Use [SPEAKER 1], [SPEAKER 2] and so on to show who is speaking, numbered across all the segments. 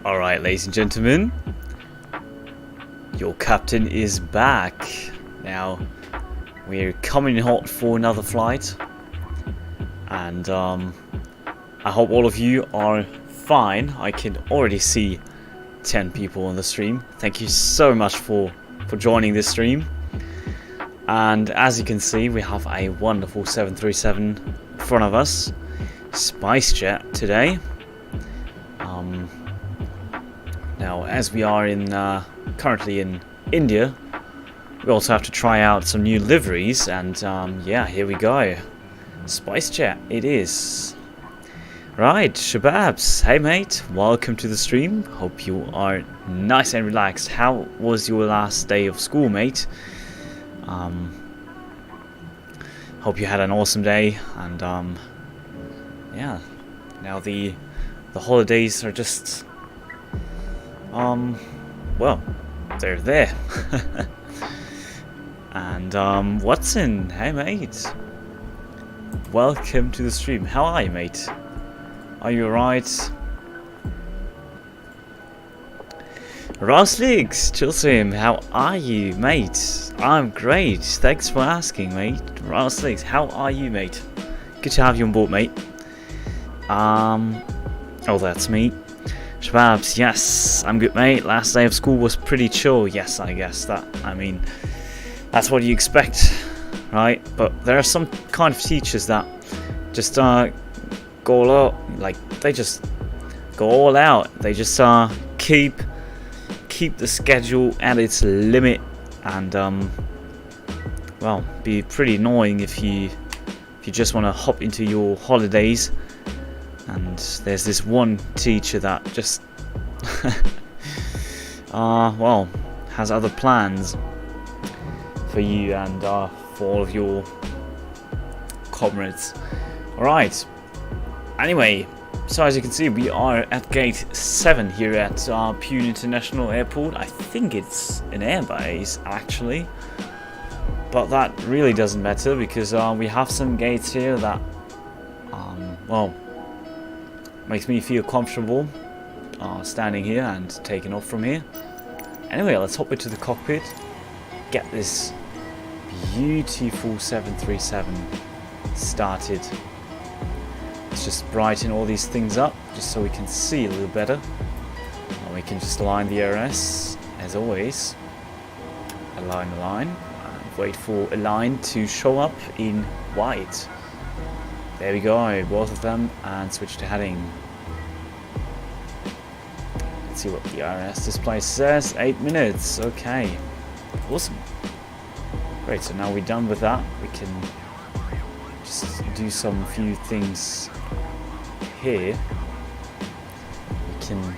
[SPEAKER 1] Alright, ladies and gentlemen, your captain is back. Now, we're coming in hot for another flight, and I hope all of you are fine. I can already see 10 people on the stream. Thank you so much for joining this stream. And as you can see, we have a wonderful 737 in front of us, SpiceJet today. Now, as we are currently in India, we also have to try out some new liveries, and yeah, here we go. SpiceJet, it is. Right, Shababs, hey mate, welcome to the stream. Hope you are nice and relaxed. How was your last day of school, mate? Hope you had an awesome day, and yeah, now the holidays are just well, they're there. And Watson, hey mate, welcome to the stream. How are you, mate? Are you alright? Rosleaks, Chilsim, how are you, mate? I'm great, thanks for asking, mate. Rosleaks, how are you, mate? Good to have you on board, mate. Oh, that's me. Shababs, yes, I'm good, mate. Last day of school was pretty chill. Yes, I guess that's what you expect, right? But there are some kind of teachers that just go all out, like they just go all out. They just keep the schedule at its limit, and well, be pretty annoying if you just want to hop into your holidays. And there's this one teacher that just well, has other plans for you and for all of your comrades. Alright, anyway, so as you can see, we are at gate 7 here at Pune International Airport. I think it's an airbase actually, but that really doesn't matter because we have some gates here that well, makes me feel comfortable standing here and taking off from here. Anyway, let's hop into the cockpit, get this beautiful 737 started. Let's just brighten all these things up just so we can see a little better. And we can just align the RS as always. Align the line and wait for a line to show up in white. There we go, both of them, and switch to heading. Let's see what the RS display says. 8 minutes, okay. Awesome. Great, so now we're done with that. We can just do some few things here. We can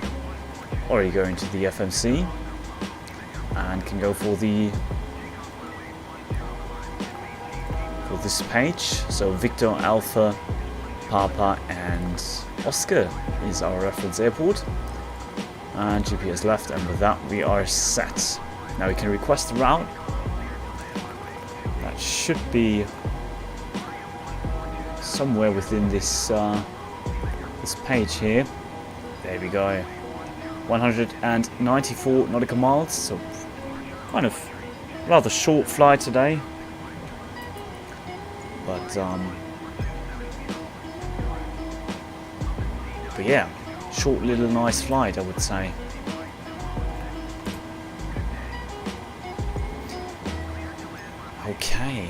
[SPEAKER 1] already go into the FMC and can go for this page. So Victor, Alpha, Papa and Oscar is our reference airport, and GPS left, and with that we are set. Now we can request a route. That should be somewhere within this this page here. There we go. 194 nautical miles, so kind of rather short flight today. But yeah, short little nice flight, I would say. Okay.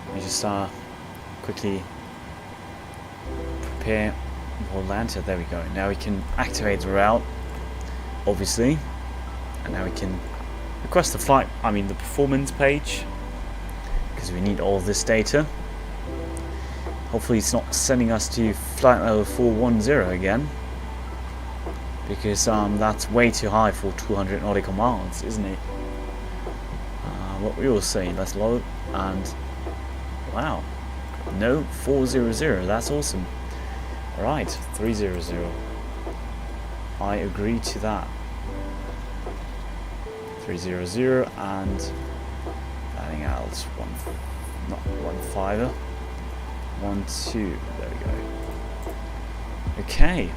[SPEAKER 1] Let me just quickly prepare for land. There we go. Now we can activate the route, obviously, and now we can request the flight. The performance page, because we need all of this data. Hopefully, it's not sending us to flight level 410 again, because that's way too high for 200 nautical miles, isn't it? What we will see. Let's load, and wow, No, 400. That's awesome. Alright, 300. I agree to that. 300 and anything else. Not 1 5. 1 2. There we go. Okay.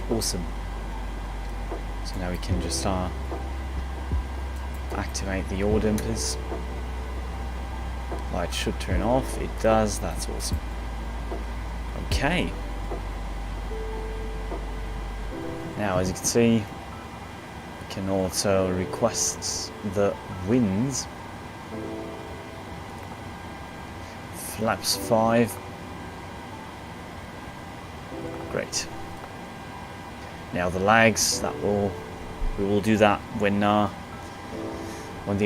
[SPEAKER 1] Awesome. So now we can just activate the yaw dampers. Light should turn off. It does. That's awesome. Okay. Now, as you can see, we can also request the winds. Flaps 5. Great. Now the lags, we will do that when the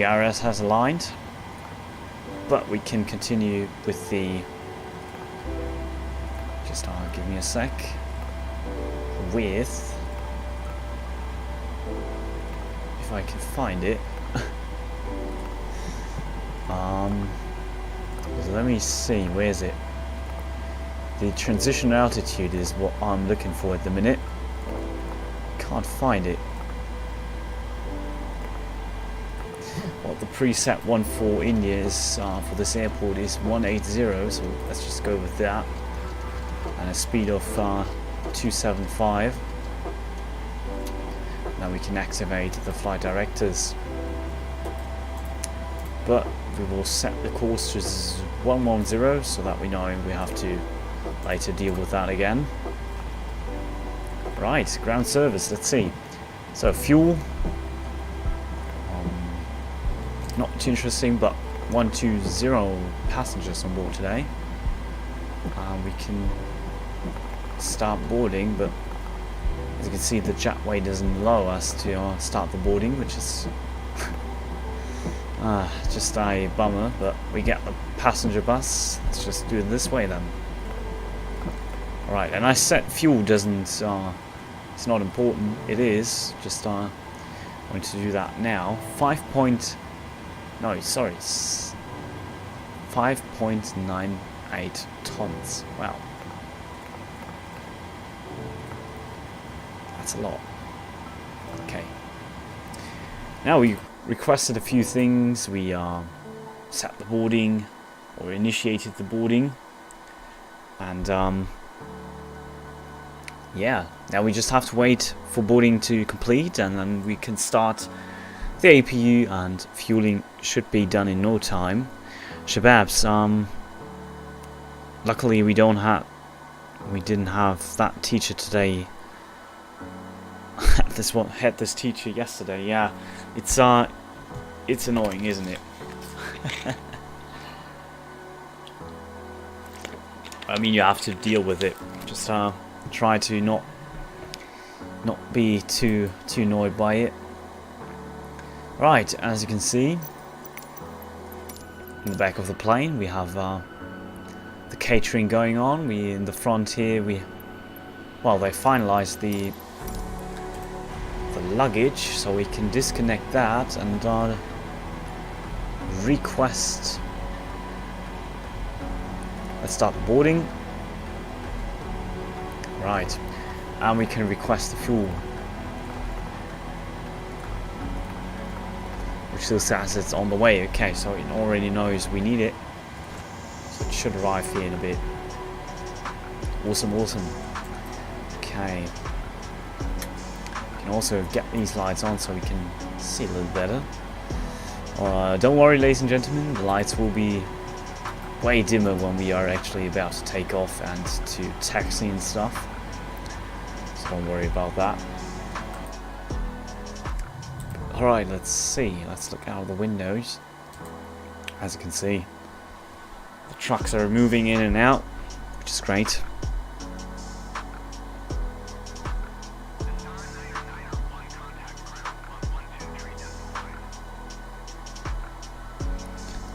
[SPEAKER 1] RS has aligned. But we can continue with the. Just give me a sec. With, if I can find it. So let me see. Where is it? The transition altitude is what I'm looking for at the minute. Can't find it. Well, the preset one for India is for this airport is 180, so let's just go with that. And a speed of 275. Now we can activate the flight directors. But we will set the course to 110 so that we know we have to later deal with that again. Right, ground service, let's see. So fuel, not too interesting, but 120 passengers on board today. We can start boarding, but as you can see the jetway doesn't allow us to start the boarding, which is just a bummer, but we get the passenger bus. Let's just do it this way then. Alright, and I said fuel doesn't, it's not important. It is, just going to do that now. 5.98 tons. Wow. That's a lot. Okay. Now we requested a few things. We set the boarding, or initiated the boarding, and yeah, now we just have to wait for boarding to complete, and then we can start the APU, and fueling should be done in no time. Shababs, luckily we didn't have that teacher today. Had this teacher yesterday. Yeah, it's annoying, isn't it? I mean, you have to deal with it. Just try to not be too annoyed by it. Right, as you can see, in the back of the plane we have the catering going on. We in the front here, they finalized the luggage, so we can disconnect that and request. Let's start the boarding. Right, and we can request the fuel, which still says it's on the way. Okay, so it already knows we need it, so it should arrive here in a bit. Awesome. Okay, we can also get these lights on so we can see a little better. Don't worry, ladies and gentlemen, the lights will be way dimmer when we are actually about to take off and to taxi and stuff, so don't worry about that. Alright, let's see. Let's look out of the windows. As you can see, the trucks are moving in and out, which is great.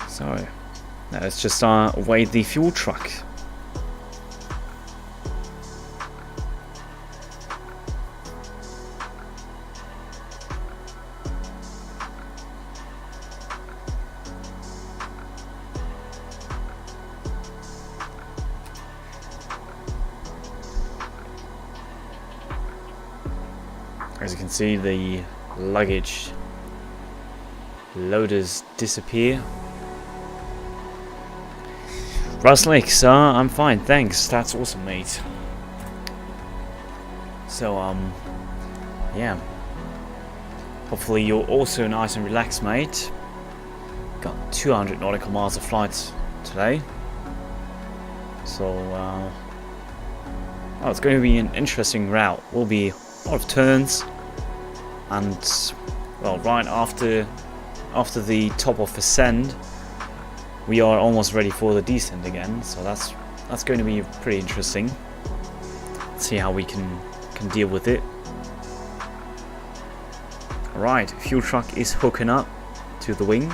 [SPEAKER 1] So, now let's just await the fuel truck. can see the luggage loaders disappear. Ruslik, sir, I'm fine, thanks. That's awesome, mate. So, yeah. Hopefully you're also nice and relaxed, mate. Got 200 nautical miles of flight today. So, oh, it's going to be an interesting route. Will be a lot of turns. And, well, right after the top of ascend, we are almost ready for the descent again. So that's going to be pretty interesting. Let's see how we can deal with it. Alright, fuel truck is hooking up to the wing.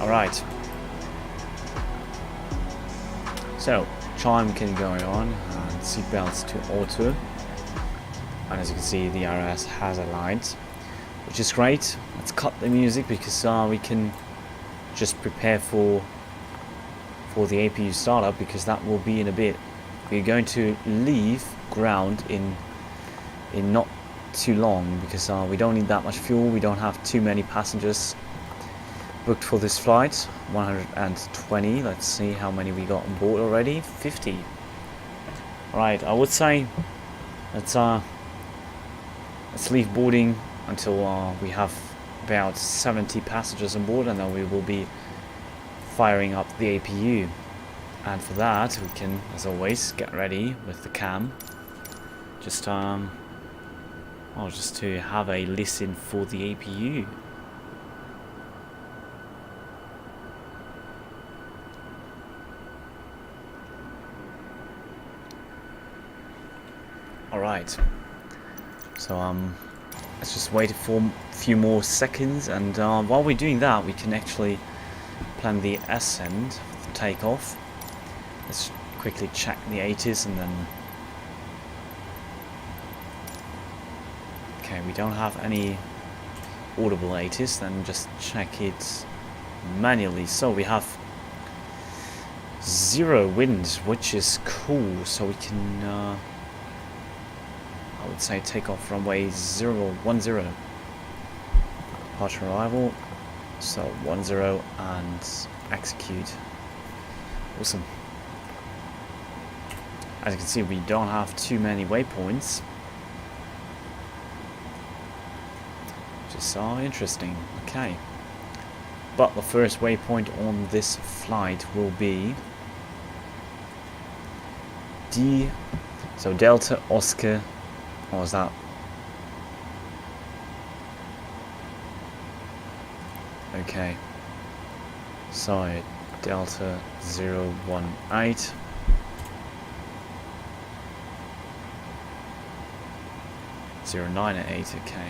[SPEAKER 1] Alright. So, chime can go on, and seatbelts to auto. And as you can see, the RS has aligned, which is great. Let's cut the music because we can just prepare for the APU startup, because that will be in a bit. We're going to leave ground in not too long, because we don't need that much fuel. We don't have too many passengers booked for this flight. 120. Let's see how many we got on board already. 50. Right, I would say let's leave boarding until we have about 70 passengers on board, and then we will be firing up the APU. And for that, we can, as always, get ready with the cam. Just just to have a listen for the APU. Alright, so let's just wait for a few more seconds, and while we're doing that, we can actually plan the ascent, the takeoff. Let's quickly check the ATIS, and then okay, we don't have any audible ATIS, then just check it manually. So we have 0 wind, which is cool, so we can I would say take off runway 010. Departure arrival. So 10 and execute. Awesome. As you can see, we don't have too many waypoints, which is so interesting. Okay. But the first waypoint on this flight will be Delta Oscar. What was that? Okay. So Delta 018. Zero 9 8, okay.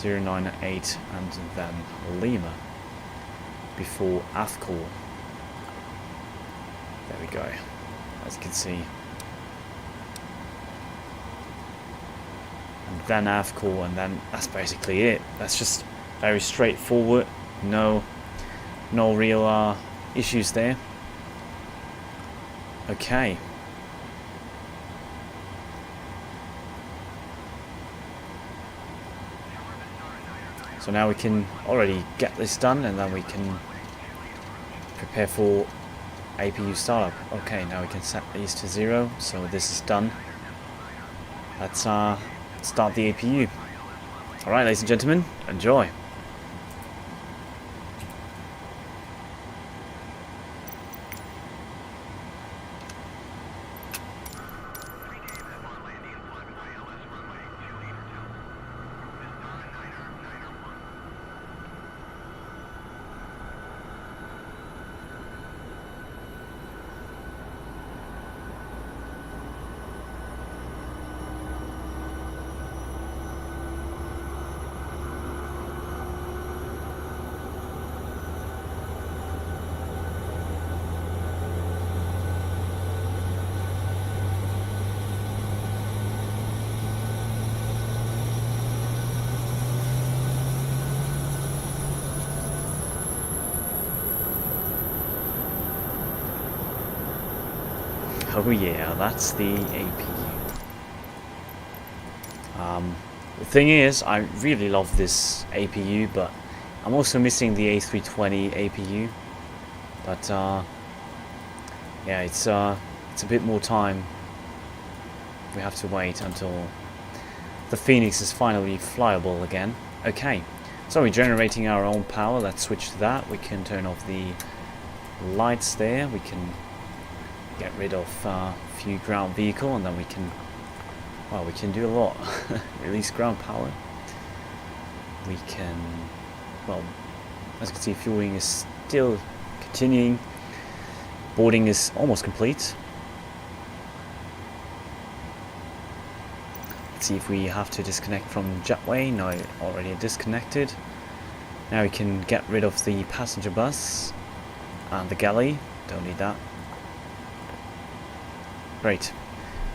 [SPEAKER 1] 098 and then Lima before AFCOR. There we go. As you can see. And then AFCOR, and then that's basically it. That's just very straightforward. No real issues there. Okay. So now we can already get this done, and then we can prepare for APU startup. Okay, now we can set these to 0, so this is done. Let's start the APU. Alright, ladies and gentlemen, enjoy. Oh yeah, that's the APU. The thing is, I really love this APU, but I'm also missing the A320 APU. But yeah, it's a bit more time. We have to wait until the Phoenix is finally flyable again. Okay, so we're generating our own power. Let's switch to that. We can turn off the lights there. We can get rid of a few ground vehicle, and then we can, well, we can do a lot. Release ground power. We can, well, as you can see, fueling is still continuing. Boarding is almost complete. Let's see if we have to disconnect from jetway. No, already disconnected. Now we can get rid of the passenger bus and the galley. Don't need that. Great.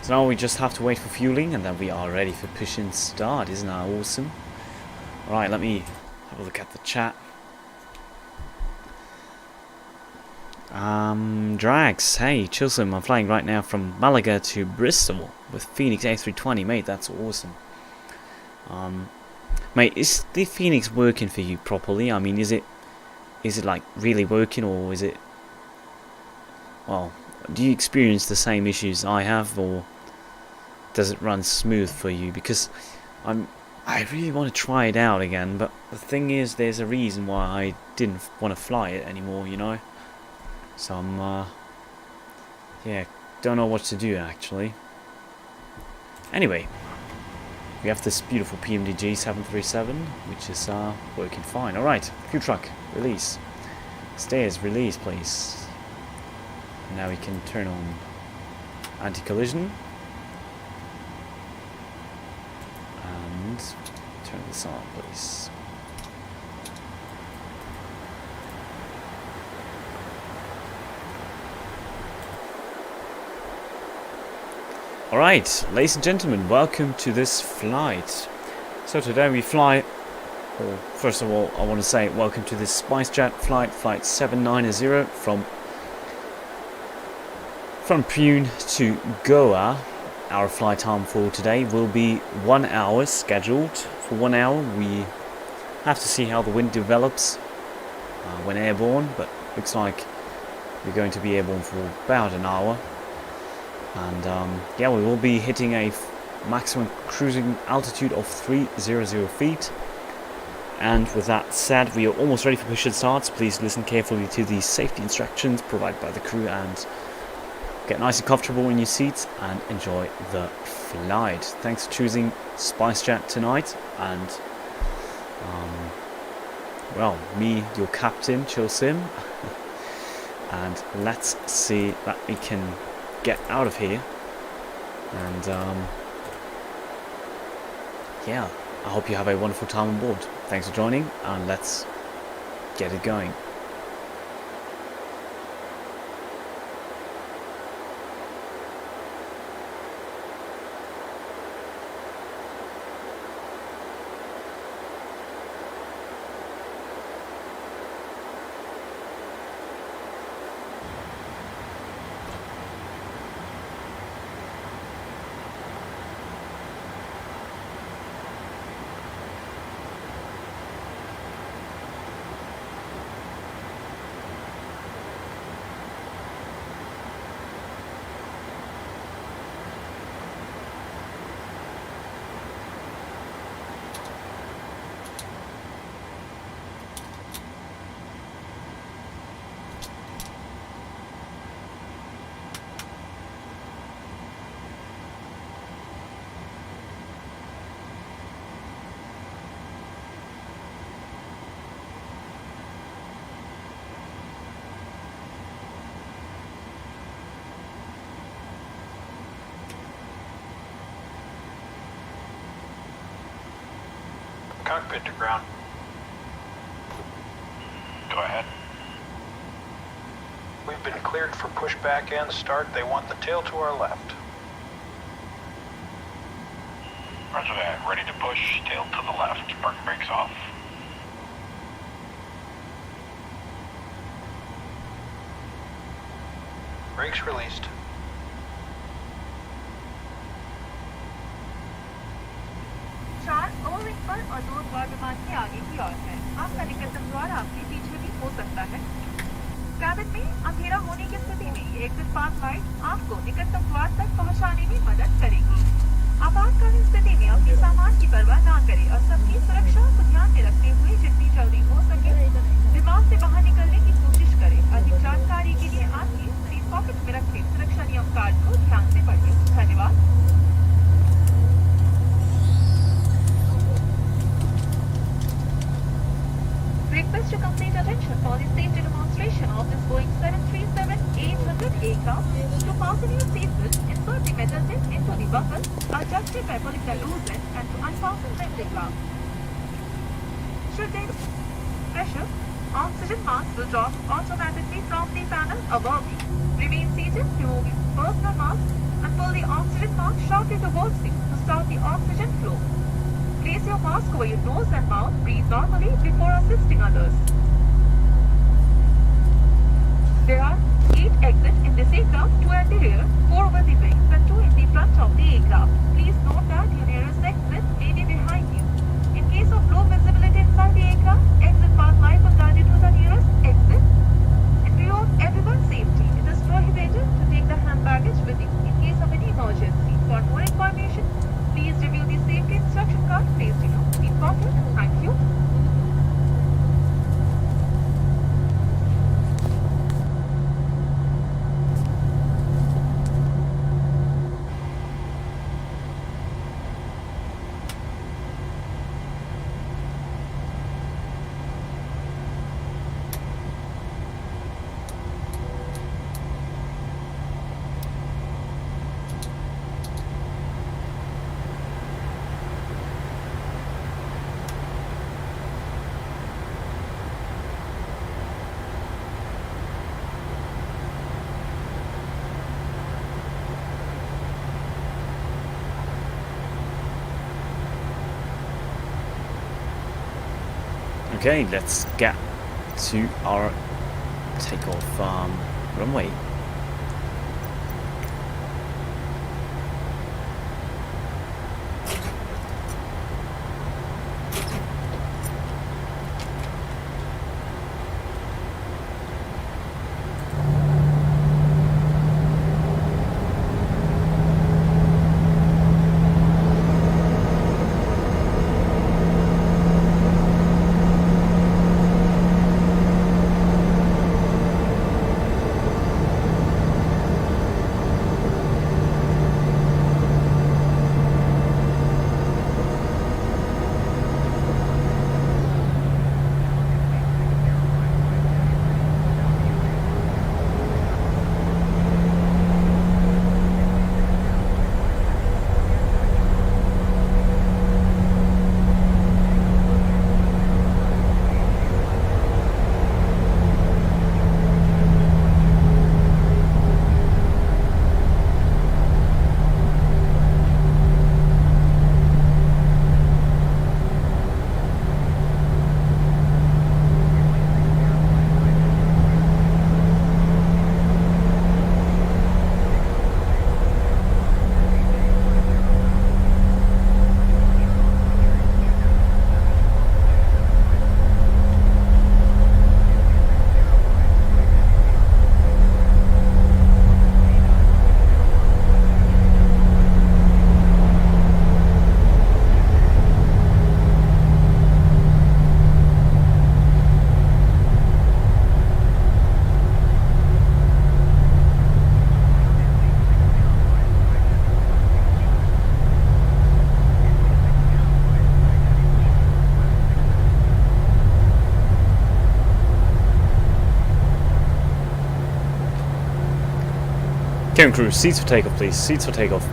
[SPEAKER 1] So now we just have to wait for fueling, and then we are ready for push and start. Isn't that awesome? Alright, let me have a look at the chat. Drags, hey, Chilsum, I'm flying right now from Malaga to Bristol with Phoenix A320, mate, that's awesome. Mate, is the Phoenix working for you properly? I mean, is it like really working, or is it, well, do you experience the same issues I have, or does it run smooth for you? Because I really want to try it out again, but the thing is, there's a reason why I didn't want to fly it anymore, you know? So I'm, yeah, don't know what to do actually. Anyway, we have this beautiful PMDG 737, which is working fine. Alright, fuel truck, release. Stairs, release please. And now we can turn on anti-collision. And turn this on please. Alright, ladies and gentlemen, welcome to this flight. So today we fly, well, first of all I want to say welcome to this SpiceJet flight 790 from Pune to Goa. Our flight time for today will be 1 hour scheduled. For 1 hour we have to see how the wind develops when airborne, but looks like we're going to be airborne for about an hour. And yeah, we will be hitting a maximum cruising altitude of 300 feet. And with that said, we are almost ready for push and start. So please listen carefully to the safety instructions provided by the crew and get nice and comfortable in your seats and enjoy the flight. Thanks for choosing SpiceJet tonight. And well, me, your captain, Chilsim. And let's see that we can get out of here. And yeah, I hope you have a wonderful time on board. Thanks for joining, and let's get it going.
[SPEAKER 2] Cockpit to ground. Go ahead. We've been cleared for pushback and start. They want the tail to our left. Roger that. Ready to push. Tail to the left. Park brakes off. Brakes released.
[SPEAKER 3] द्वार और 2 द्वार विमान के आगे की ओर है। आपका निकटतम द्वार आपके पीछे भी हो सकता है। कैबिन में अंधेरा होने की स्थिति में ये एग्जिट पाथ लाइट आपको निकटतम द्वार तक पहुंचाने में मदद करेगी। आपातकालीन स्थिति में अपने सामान की परवाह ना करें और सबकी सुरक्षा को ध्यान में रखते हुए जितनी जल्दी हो सके विमान से बाहर निकलने की कोशिश करें। अधिक जानकारी के लिए आपके सीट पॉकेट में रखे सुरक्षा नियम कार्ड को ध्यान से पढ़ें। धन्यवाद। Request your complete attention for the safety demonstration of this Boeing 737-800 aircraft. To fasten your seatbelt, insert the metal tip into the buckle, adjust it by pulling the loose end, and to unfasten the aircraft. Should there be pressure, oxygen mask will drop automatically from the panel above you. Remain seated, remove your personal mask, and pull the oxygen mask sharply towards you to start the oxygen flow. Place your mask over your nose and mouth. Breathe normally before assisting others. There are 8 exits in this aircraft, 2 at the rear, 4 over the wings, and 2 in the front of the aircraft. Please note that your nearest exit may be behind you. In case of low visibility inside the aircraft, exit path light will guide you to the nearest exit. In view of everyone's safety, it is prohibited to take the hand baggage with you in case of any emergency. For more information, please review the safety instruction card placed in your seat pocket. Thank you.
[SPEAKER 1] Okay, let's get to our takeoff runway. Cabin crew, seats for takeoff, please. Seats for takeoff.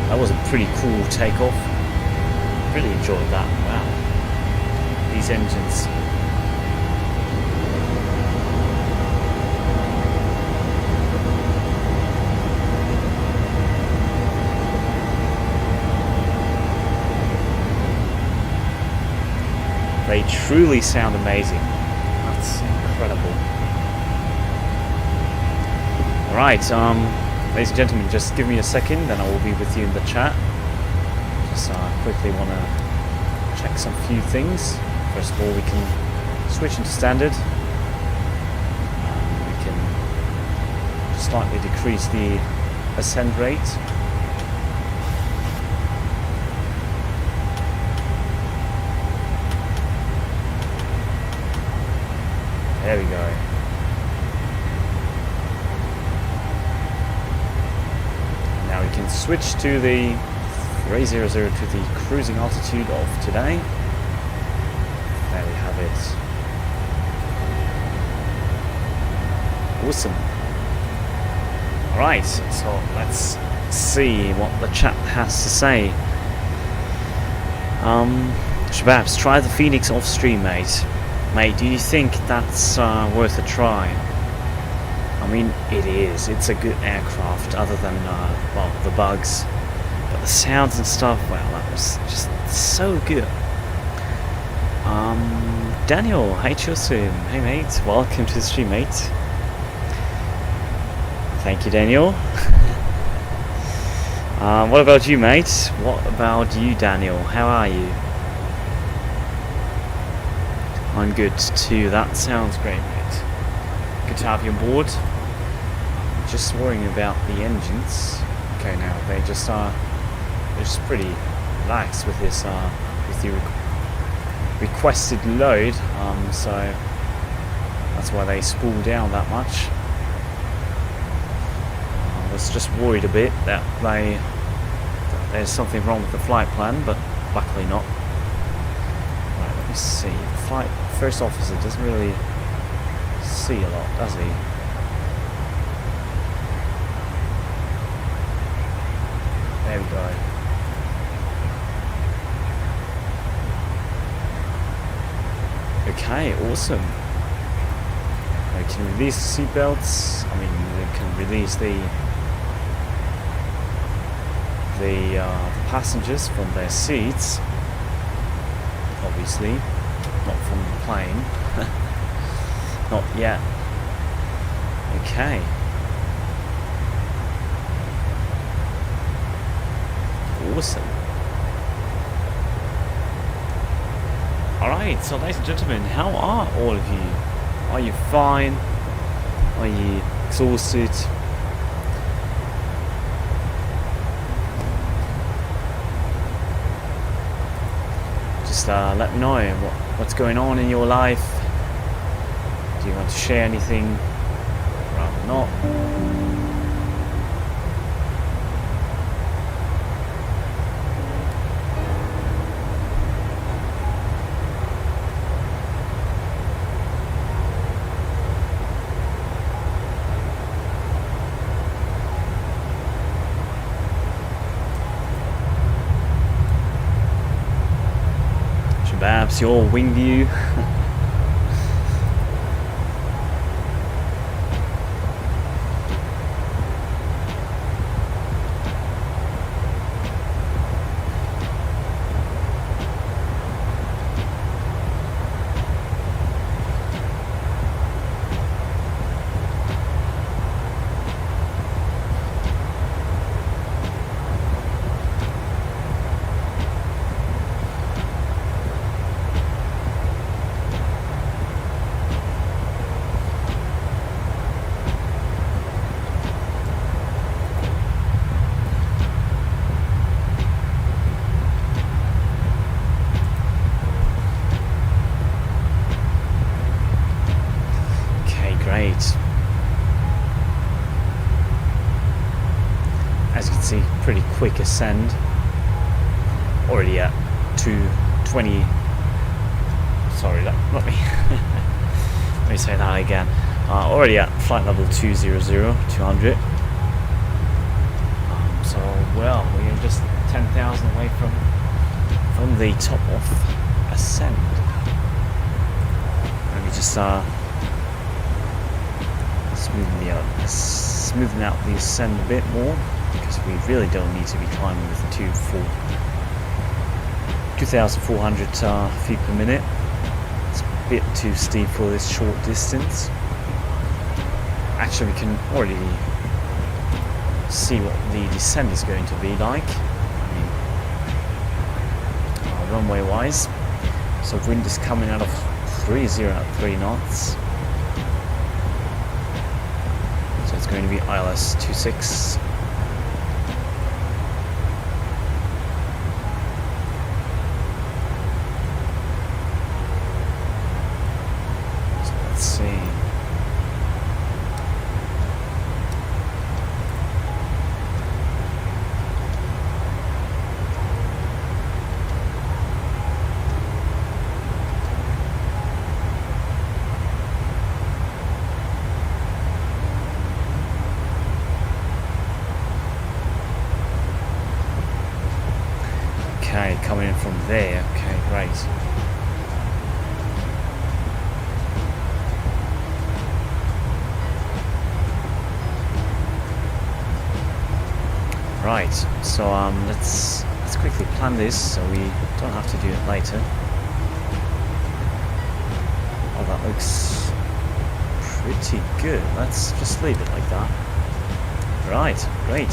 [SPEAKER 1] That was a pretty cool takeoff. Really enjoyed that. Wow. These engines. They truly sound amazing. That's incredible. Alright, ladies and gentlemen, just give me a second and I will be with you in the chat. Just quickly want to check some few things. First of all, we can switch into standard. We can slightly decrease the ascent rate. There we go. Now we can switch to the 300 to the cruising altitude of today. There we have it. Awesome. Alright, so let's see what the chat has to say. Shababs, try the Phoenix off stream, mate. Mate, do you think that's worth a try? I mean, it is. It's a good aircraft, other than, well, the bugs. But the sounds and stuff, well, that was just so good. Daniel, hey Chosim. Hey mate, welcome to the stream, mate. Thank you, Daniel. What about you, mate? What about you, Daniel? How are you? I'm good too. That sounds great, mate. Good to have you on board. Just worrying about the engines. Okay, now they're just pretty relaxed with this with the requested load. So that's why they spool down that much. I was just worried a bit that there's something wrong with the flight plan, but luckily not. Right, let me see. The flight first officer doesn't really see a lot, does he? There we go. Okay, awesome. We can release the seatbelts. I mean, we can release the passengers from their seats. Obviously, not from the plane. Not yet. Okay. Awesome. Alright, so ladies and gentlemen, how are all of you? Are you fine? Are you exhausted? Just let me know what's going on in your life. Do you want to share anything? Rather not. Perhaps your wing view. As you can see, pretty quick ascend. Already at 220. Sorry, let me let me say that again. Already at flight level 200. So well, we're just 10,000 away from the top of ascent. Let me just smoothing out the ascent a bit more, because we really don't need to be climbing with 2,400 feet per minute. It's a bit too steep for this short distance. Actually, we can already see what the descent is going to be like. I mean, runway wise. So wind is coming out of 30 at 3 knots. So it's going to be ILS 26. So let's see. Okay, coming in from there. Okay, great. Right, so let's quickly plan this so we don't have to do it later. Oh, that looks pretty good. Let's just leave it like that. Right, great.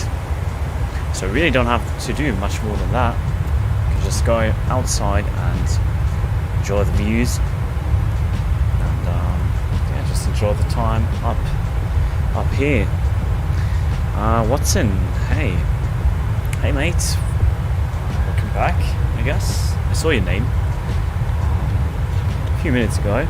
[SPEAKER 1] So we really don't have to do much more than that. Just go outside and enjoy the views, and yeah, just enjoy the time up here. Watson, hey mate, welcome back. I guess I saw your name a few minutes ago.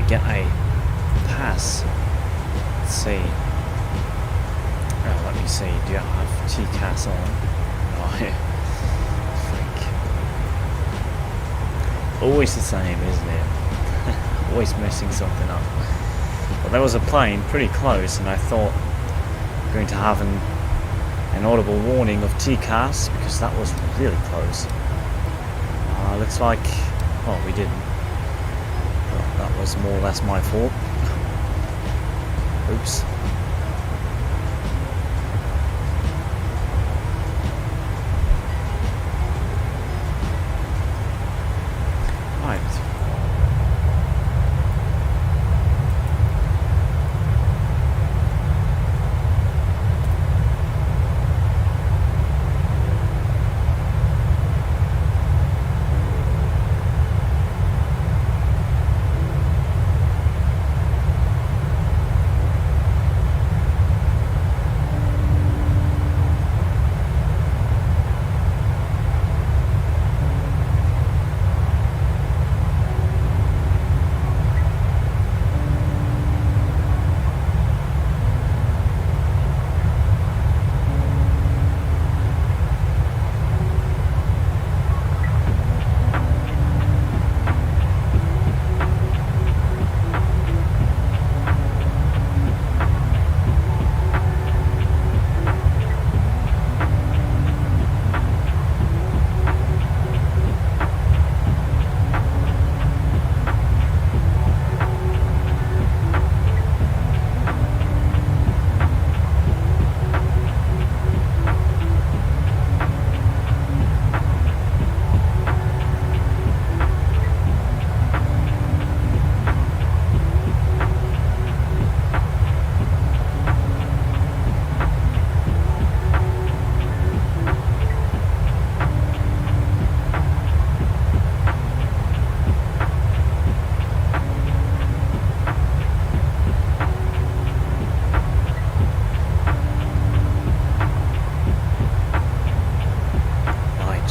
[SPEAKER 1] Get a pass. Let's see. Oh, let me see. Do I have TCAS on? Oh, freak. Always the same, isn't it? Always messing something up. Well, there was a plane pretty close, and I thought going to have an audible warning of TCAS because that was really close. Looks like, oh, we didn't. That was more or less my fault. Oops. Right.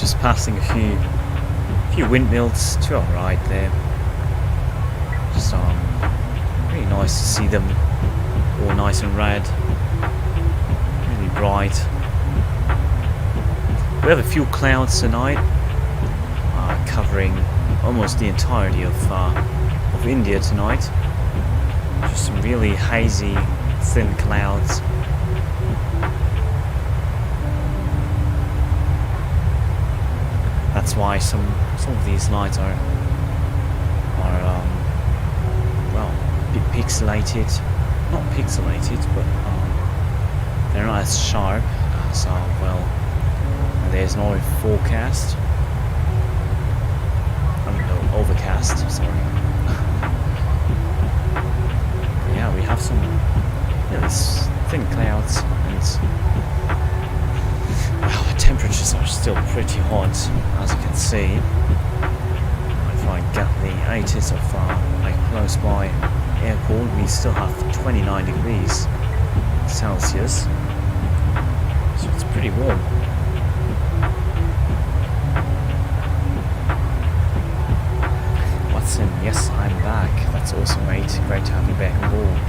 [SPEAKER 1] Just passing a few windmills to our right there. Just really nice to see them all nice and red, really bright. We have a few clouds tonight, covering almost the entirety of India tonight. Just some really hazy, thin clouds. That's why some of these lights are well, pixelated. Not pixelated, but they're not as sharp as well. There's no forecast. No, overcast. Sorry. Yeah, we have some these thin clouds, and well, the temperatures are still pretty hot, as you can see. If I get the 80s of like close by airport, we still have 29 degrees Celsius, so it's pretty warm. Watson, yes, I'm back. That's awesome, mate. Great to have you back on board.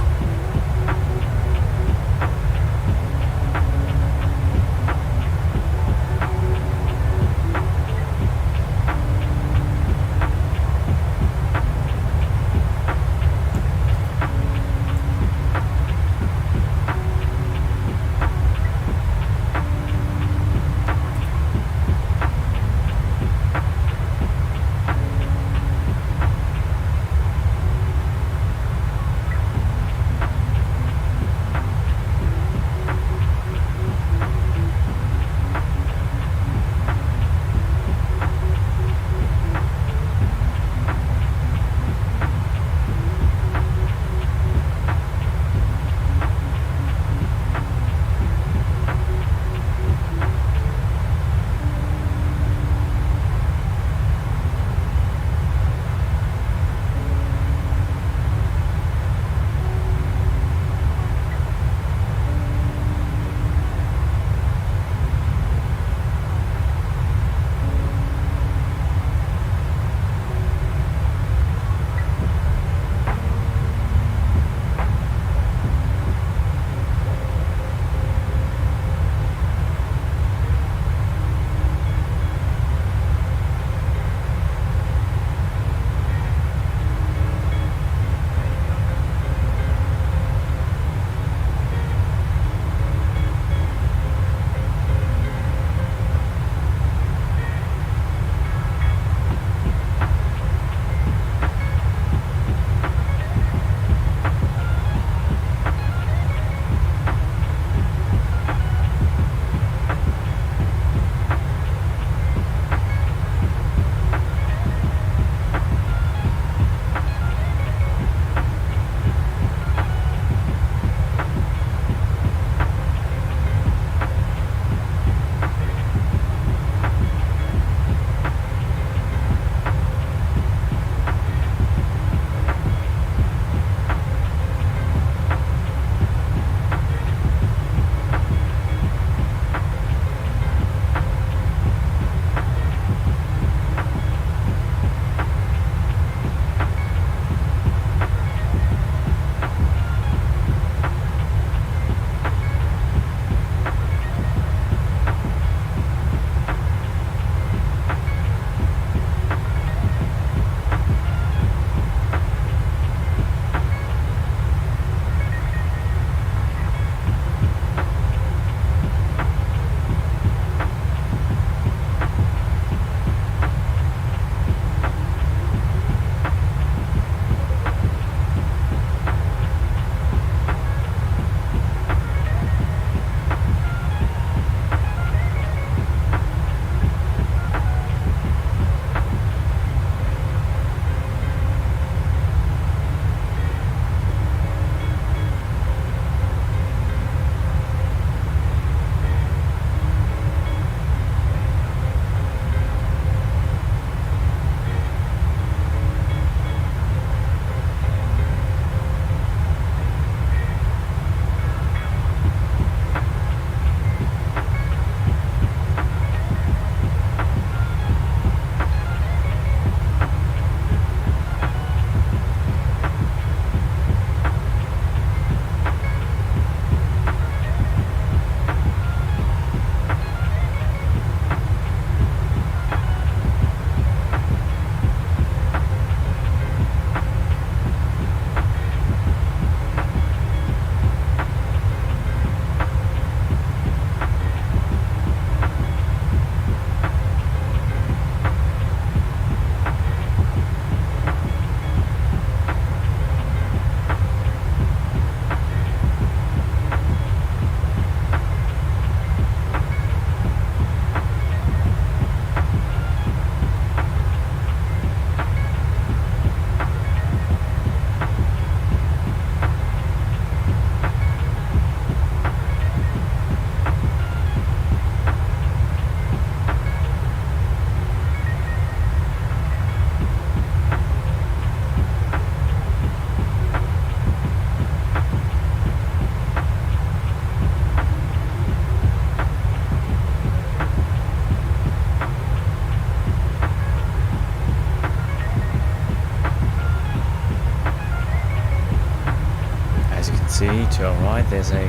[SPEAKER 1] to our right, there's a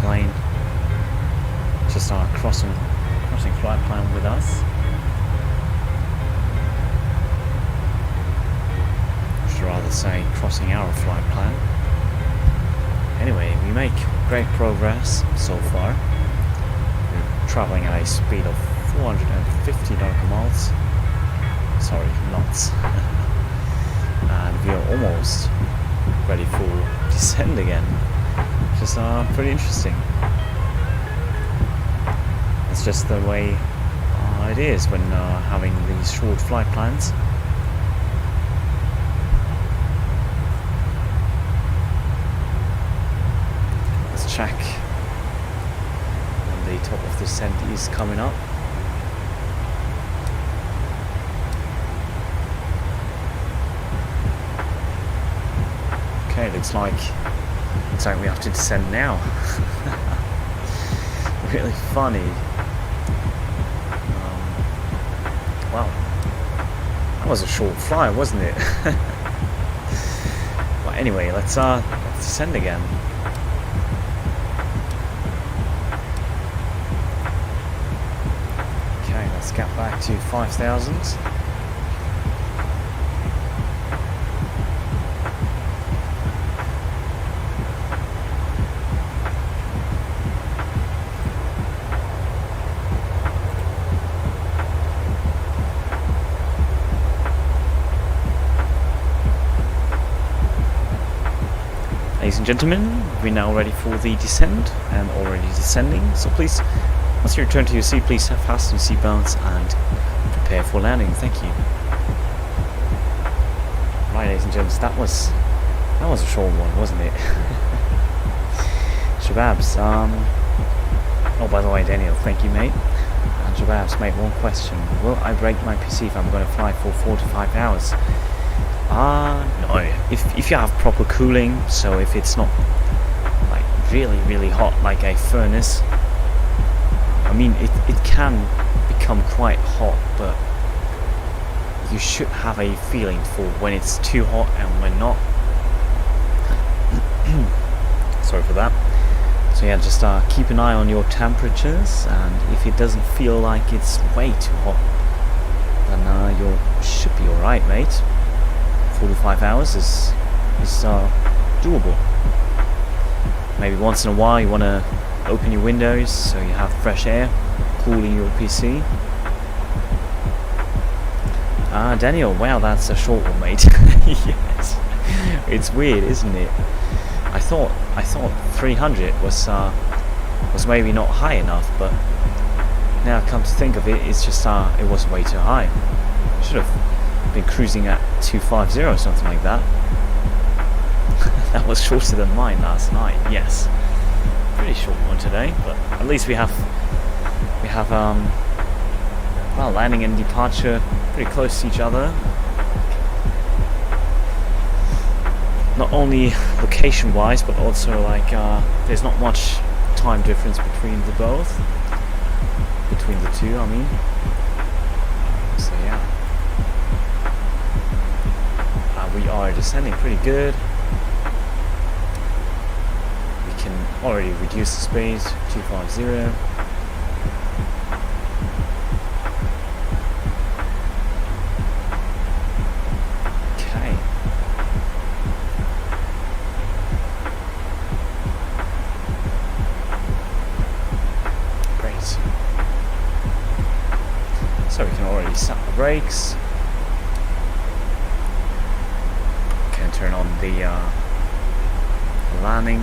[SPEAKER 1] plane just crossing flight plan with us. I should rather say crossing our flight plan. Anyway, we make great progress so far. We're traveling at a speed of 450 nautical miles. Sorry, knots. And we are almost ready for descent again, which is pretty interesting. It's just the way it is when having these short flight plans. Let's check when the top of the descent is coming up. Okay, looks like we have to descend now. Really funny. Wow, that was a short fly, wasn't it? Well, anyway, let's descend again. Okay, let's get back to 5,000. Ladies and gentlemen, we're now ready for the descent and already descending. So please, once you return to your seat, please fasten your seatbelts and prepare for landing. Thank you. Right, ladies and gents, that was a short one, wasn't it? Shababs, oh, by the way, Daniel, thank you, mate. And Shababs, mate, one question: will I break my PC if I'm going to fly for 4 to 5 hours? No. If you have proper cooling, so if it's not like really hot like a furnace, I mean it can become quite hot, but you should have a feeling for when it's too hot and when not. Sorry for that. So yeah, just keep an eye on your temperatures, and if it doesn't feel like it's way too hot, then you should be alright, mate. 4 to 5 hours is doable. Maybe once in a while you want to open your windows so you have fresh air cooling your PC. Daniel, wow, that's a short one, mate. Yes, it's weird, isn't it? I thought 300 was maybe not high enough, but now come to think of it, it's just it was way too high. Should have been cruising at 250 or something like that. That was shorter than mine last night. Yes, pretty short one today, but at least we have well, landing and departure pretty close to each other. Not only location wise, but also like there's not much time difference between the two, I mean. So yeah, we are descending pretty good. We can already reduce the speed to 250. Okay. Great. So we can already set the brakes. Turn on the landing,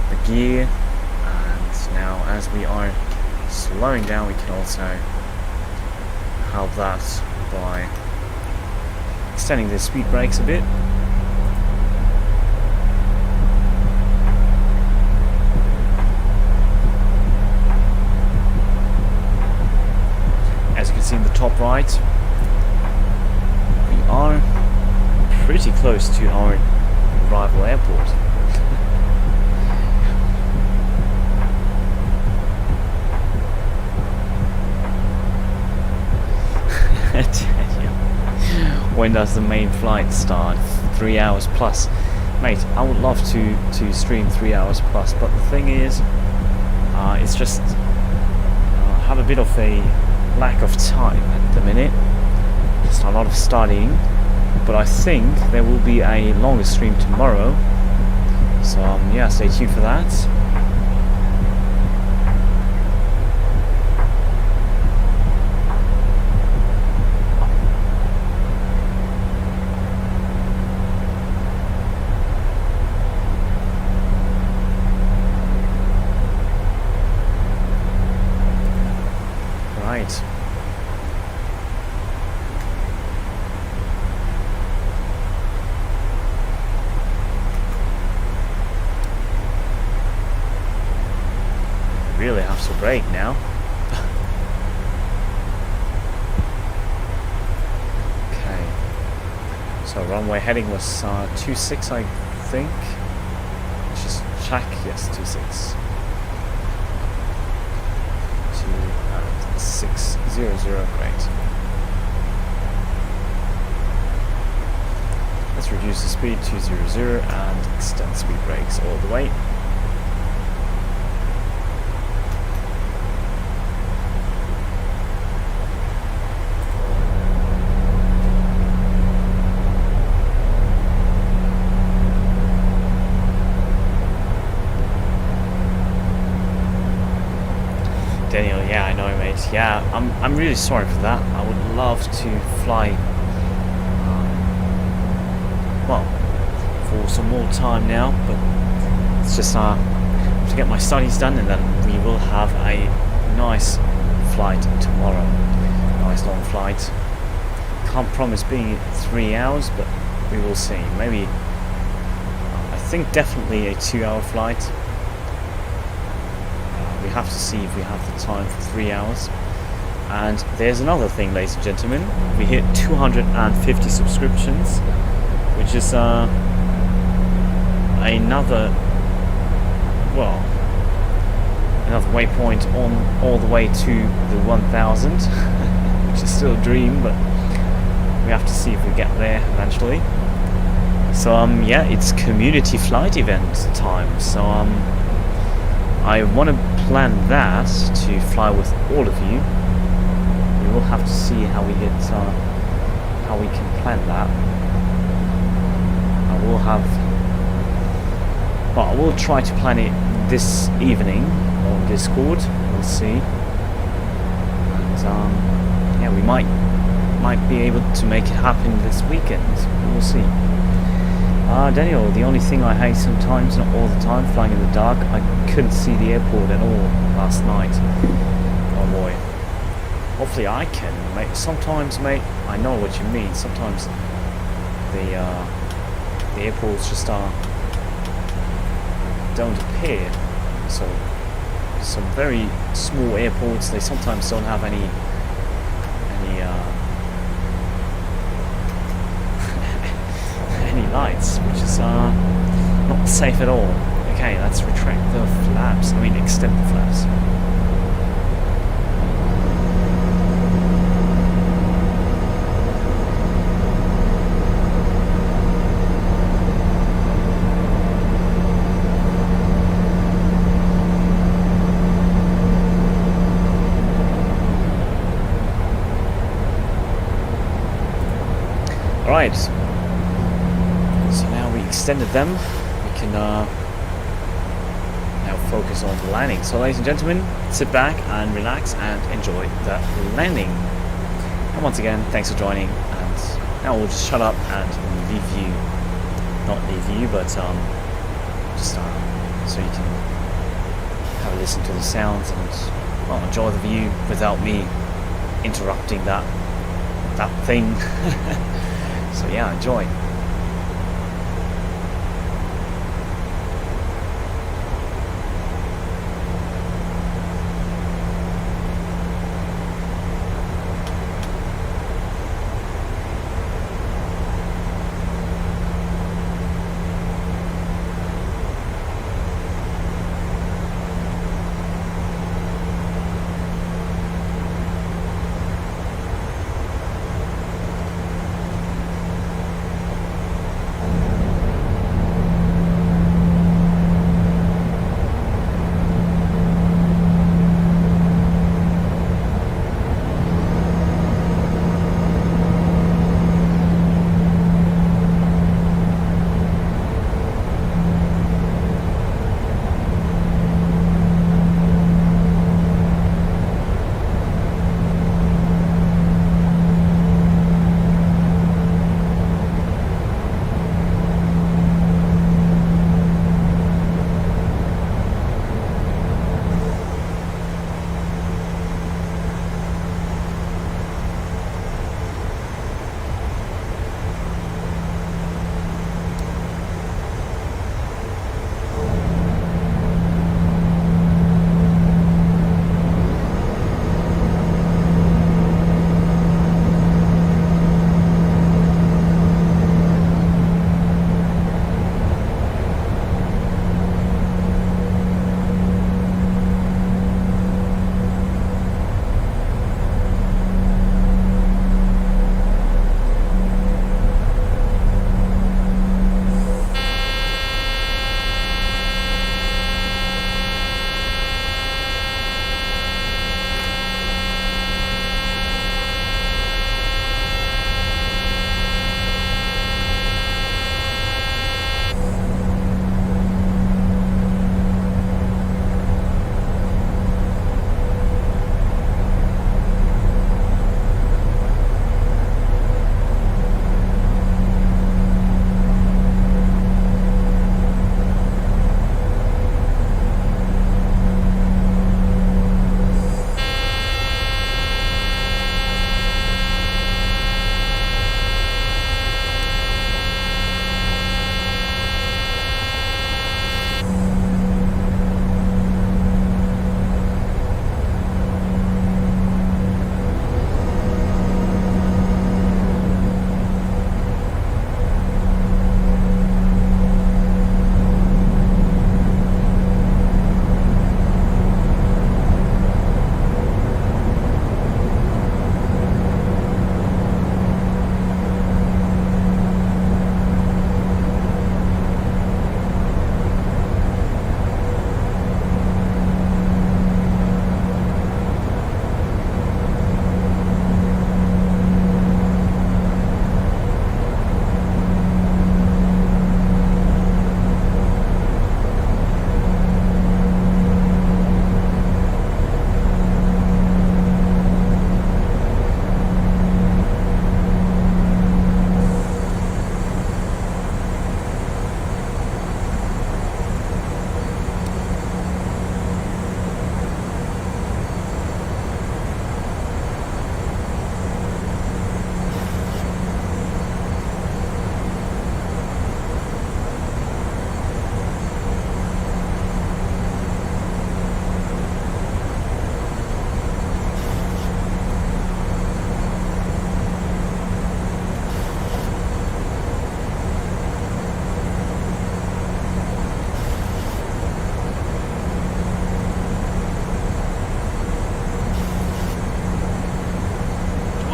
[SPEAKER 1] the gear, and now as we are slowing down, we can also help that by extending the speed brakes a bit. As you can see in the top right, we are pretty close to our rival airport. When does the main flight start? 3 hours plus. mate, I would love to stream 3 hours plus, but the thing is, it's just have a bit of a lack of time at the minute. Just a lot of studying, but I think there will be a longer stream tomorrow. So yeah, stay tuned for that. Right. Really have to brake now. Okay. So runway heading was 26, I think. Let's just check. Yes, 26. 600. Great. Let's reduce the speed 200 and extend speed brakes all the way. Daniel, yeah, I know, mate. Yeah, I'm really sorry for that. I would love to fly, well, for some more time now, but it's just to get my studies done, and then we will have a nice flight tomorrow. Nice long flight. Can't promise being 3 hours, but we will see. Maybe, I think definitely a 2-hour flight. We have to see if we have the time for 3 hours. And there's another thing, ladies and gentlemen. We hit 250 subscriptions, which is another waypoint on all the way to the 1000, which is still a dream, but we have to see if we get there eventually. So yeah, it's community flight event time. So I want to plan that to fly with all of you. We will have to see how we get, how we can plan that. I will try to plan it this evening on Discord. We'll see. And yeah, we might be able to make it happen this weekend. We'll see. Daniel, the only thing I hate sometimes, not all the time, flying in the dark, I couldn't see the airport at all last night. Oh boy. Hopefully I can, mate. Sometimes, mate, I know what you mean. Sometimes the airports just don't appear. So some very small airports, they sometimes don't have any lights, which is not safe at all. Okay, let's retract the flaps. I mean, extend the flaps. All right. Extended them. We can now focus on the landing. So ladies and gentlemen, sit back and relax and enjoy the landing. And once again, thanks for joining, and now we'll just shut up and leave you, not leave you, but just so you can have a listen to the sounds and, well, enjoy the view without me interrupting that thing. So yeah, enjoy.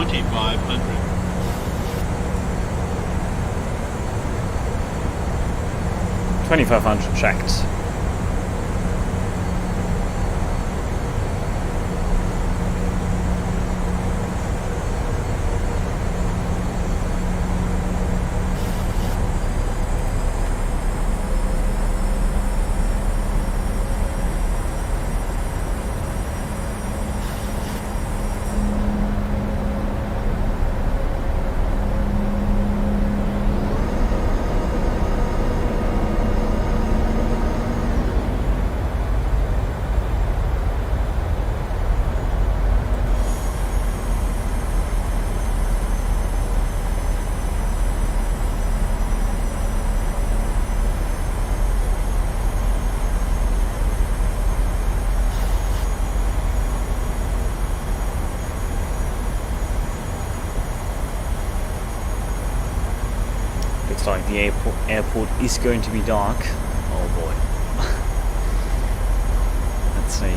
[SPEAKER 4] 2500.
[SPEAKER 1] 2500 checked. Looks like the airport is going to be dark. Oh boy. Let's see.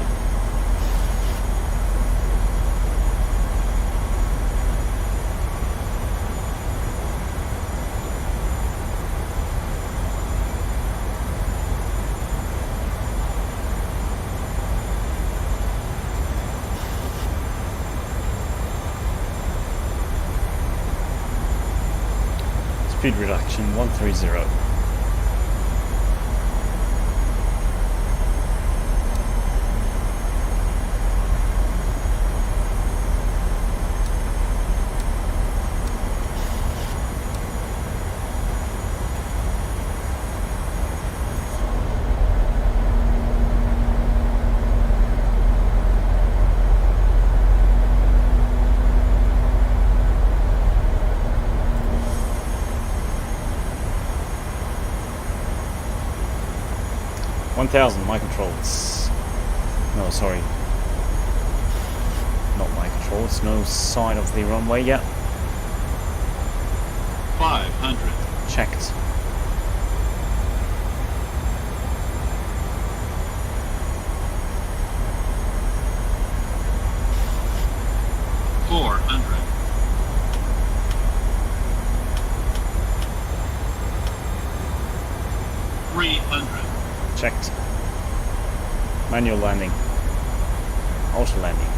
[SPEAKER 1] Speed reduction 130. My controls. No, sorry. Not my controls. No sign of the runway yet.
[SPEAKER 4] 500.
[SPEAKER 1] Checked. Checked. Manual landing. Auto landing.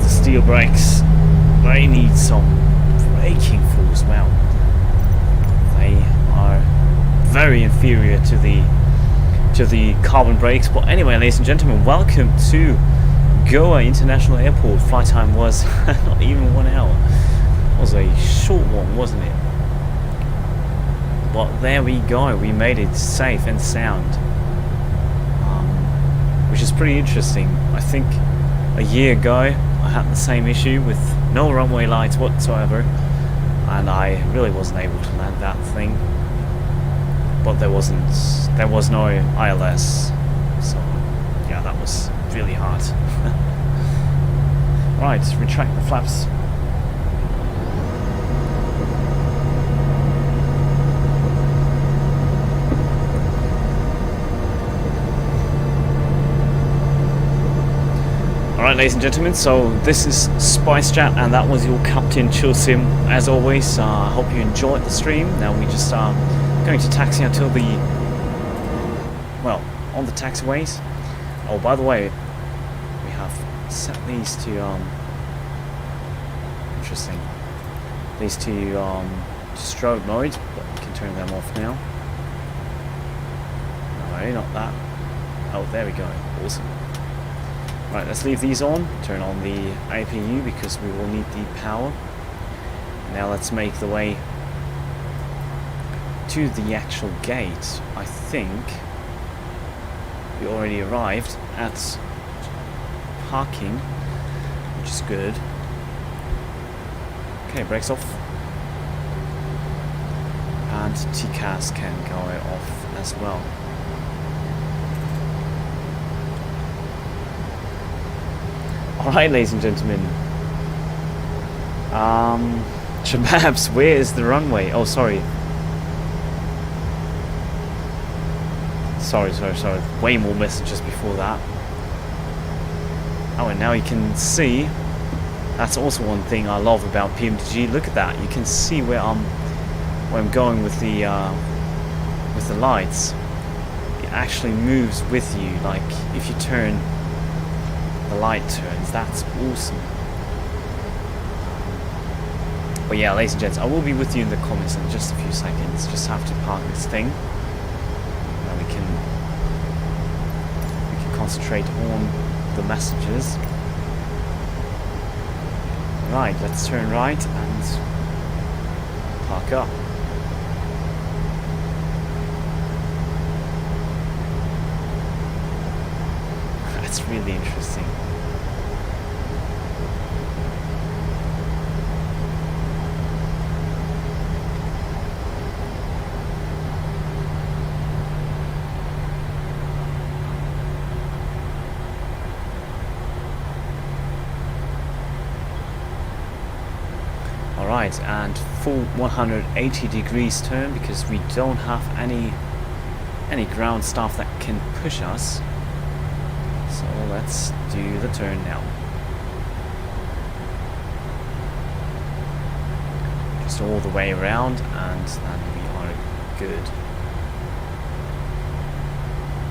[SPEAKER 1] Steel brakes, they need some braking force. Well, they are very inferior to the carbon brakes. But anyway, ladies and gentlemen, welcome to Goa International Airport. Flight time was not even 1 hour. It was a short one, wasn't it? But there we go, we made it safe and sound, which is pretty interesting. I think a year ago I had the same issue with no runway lights whatsoever, and I really wasn't able to land that thing. But there was no ILS, so yeah, that was really hard. Right, retract the flaps. Alright, ladies and gentlemen, so this is Spice Chat, and that was your Captain Chilsim. As always, I hope you enjoyed the stream. Now we just are going to taxi until the, well, on the taxiways. Oh, by the way, we have set these to, interesting, these to strobe mode, but we can turn them off now. No, not that. Oh, there we go. Awesome. Right, let's leave these on. Turn on the APU because we will need the power. Now let's make the way to the actual gate. I think we already arrived at parking, which is good. Okay, brakes off. And TCAS can go off as well. Alright, ladies and gentlemen. Shababs, where is the runway? Oh, sorry. Sorry. Way more messages before that. Oh, and now you can see. That's also one thing I love about PMDG. Look at that. You can see where I'm going with the lights. It actually moves with you. Like if you turn, the light turns. That's awesome. But yeah, ladies and gents, I will be with you in the comments in just a few seconds. Just have to park this thing. And we can concentrate on the messages. Right, let's turn right and park up. That's really interesting. Alright, and full 180 degrees turn because we don't have any ground staff that can push us. So let's do the turn now. Just all the way around and then we are good.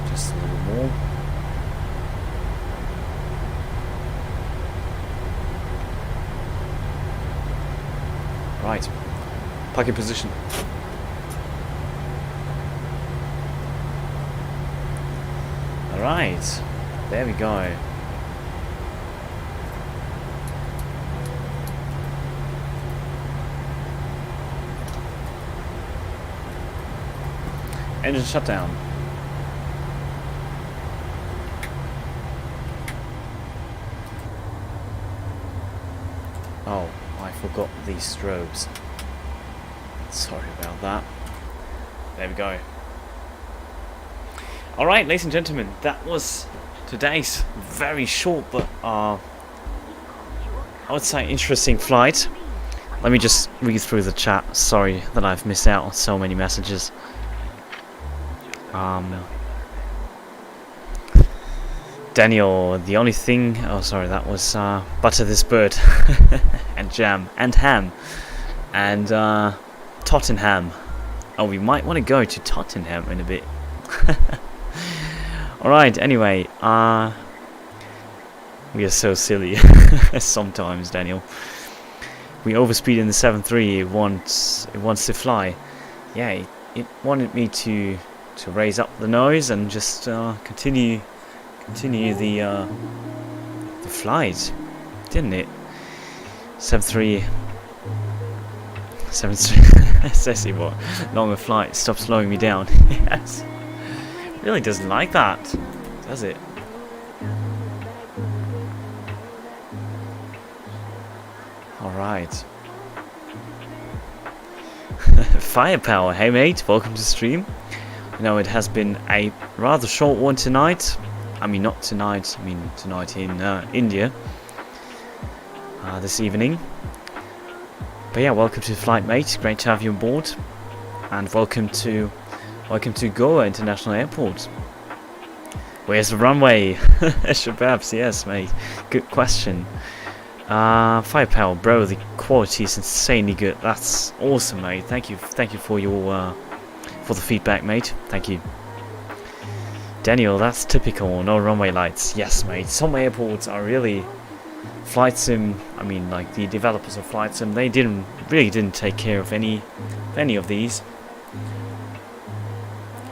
[SPEAKER 1] Just a little more. Right, parking position. Alright, there we go. Engine shutdown. Oh, I forgot these strobes. Sorry about that. There we go. Alright, ladies and gentlemen, that was today's very short but I would say interesting flight. Let me just read through the chat. Sorry that I've missed out on so many messages. Daniel, the only thing... Oh, sorry, that was butter this bird. And jam. And ham. And Tottenham. Oh, we might want to go to Tottenham in a bit. Alright, anyway. We are so silly. Sometimes, Daniel. We overspeed in the 7.3. It wants to fly. Yeah, it wanted me to raise up the nose and just continue the flight, didn't it? 7.3 says it what? Longer flight, stop slowing me down. Yes. Really doesn't like that, does it? Alright. Firepower, hey mate, welcome to the stream. You know, it has been a rather short one tonight. I mean, not tonight, I mean tonight in India. This evening. But yeah, welcome to the flight, mate. Great to have you on board. And welcome to Goa International Airport. Where's the runway? Shababs, yes, mate. Good question. Firepower, bro, the quality is insanely good. That's awesome, mate. Thank you for your for the feedback, mate. Thank you. Daniel, that's typical. No runway lights. Yes, mate. Some airports are really flight sim. I mean, like the developers of flight sim, they really didn't take care of any of these.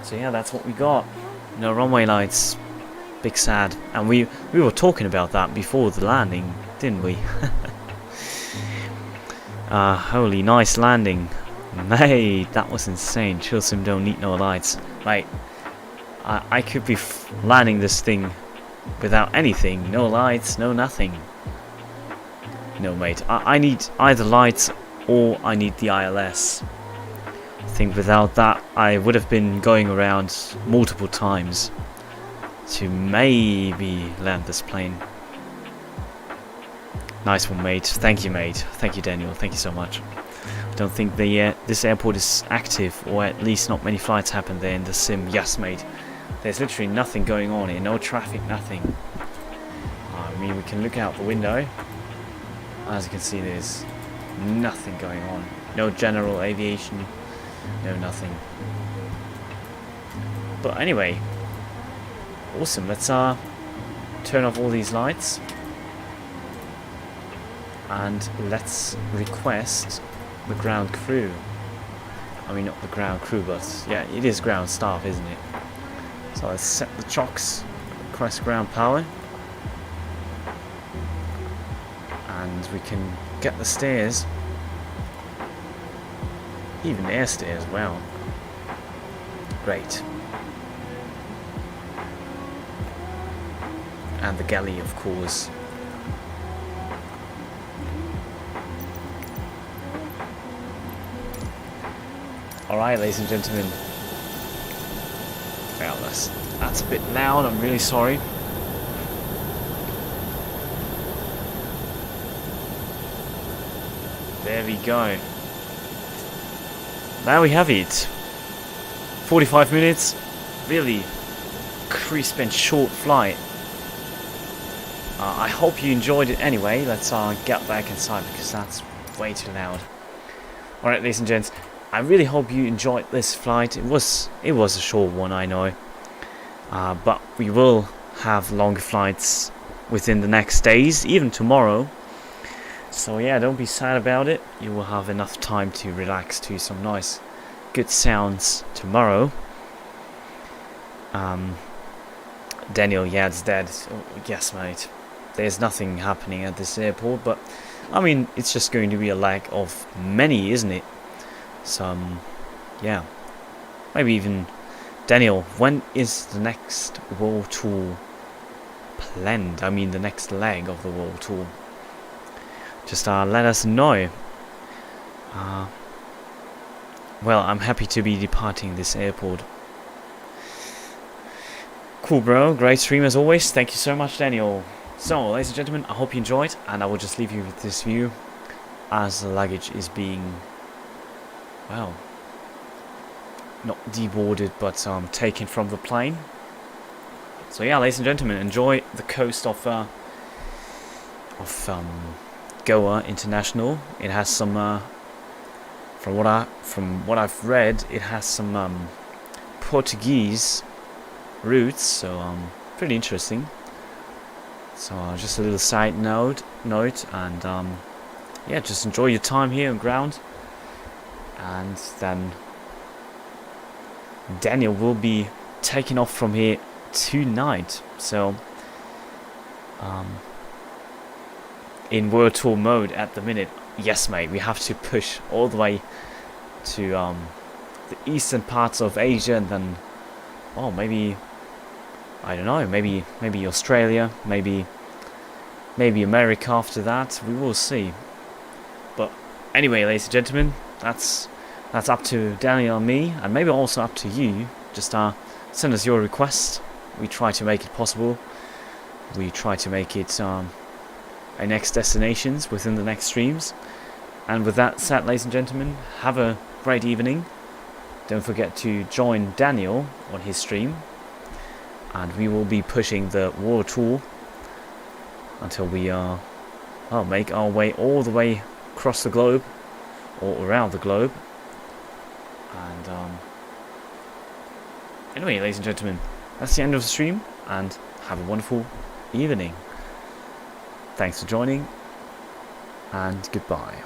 [SPEAKER 1] So yeah, that's what we got. No runway lights. big sad. And we were talking about that before the landing, didn't we? Holy nice landing. Mate, that was insane. Chill sim don't need no lights. Mate, I could be landing this thing without anything. No lights, no nothing. No mate, I need either lights or I need the ILS. I think without that I would have been going around multiple times to maybe land this plane. Nice one, mate. Thank you, mate. Thank you, Daniel. Thank you so much. I don't think this airport is active, or at least not many flights happen there in the sim. Yes, mate. There's literally nothing going on here. No traffic, nothing. I mean, we can look out the window. As you can see, there's nothing going on. No general aviation. No nothing. But anyway, awesome. Let's turn off all these lights. And let's request the ground crew. I mean, not the ground crew, but yeah, it is ground staff, isn't it? So let's set the chocks, request ground power, and we can get the stairs, even air stairs. Wow, great. And the galley, of course. Alright, ladies and gentlemen. Well, that's a bit loud, I'm really sorry. There we go. Now we have it. 45 minutes. Really crisp and short flight. I hope you enjoyed it anyway. Let's get back inside because that's way too loud. Alright, ladies and gents. I really hope you enjoyed this flight. It was a short one, I know, but we will have longer flights within the next days, even tomorrow. So yeah, don't be sad about it. You will have enough time to relax to some nice, good sounds tomorrow. Daniel, yeah, it's dead. Oh, yes, mate. There's nothing happening at this airport, but I mean, it's just going to be a lag of many, isn't it? Some, yeah, maybe even. Daniel, when is the next world tour planned? I mean, the next leg of the world tour. Just let us know. Well, I'm happy to be departing this airport. Cool, bro. Great stream as always. Thank you so much, Daniel. So, ladies and gentlemen, I hope you enjoyed, and I will just leave you with this view as the luggage is being, well, not deboarded, but taken from the plane. So yeah, ladies and gentlemen, enjoy the coast of Goa International. It has some, from what I've read, it has some Portuguese roots, so pretty interesting. So just a little side note, and yeah, just enjoy your time here on ground. And then Daniel will be taking off from here tonight. So in world tour mode at the minute. Yes, mate, we have to push all the way to the eastern parts of Asia, and then, oh, maybe, I don't know, maybe Australia, maybe America after that. We will see. But anyway, ladies and gentlemen, that's up to Daniel and me, and maybe also up to you. Just send us your requests. We try to make it possible. We try to make it our next destinations within the next streams. And with that said, ladies and gentlemen, have a great evening. Don't forget to join Daniel on his stream, and we will be pushing the world tour until we make our way all the way across the globe, or around the globe. And anyway, ladies and gentlemen, that's the end of the stream, and have a wonderful evening. Thanks for joining, and goodbye.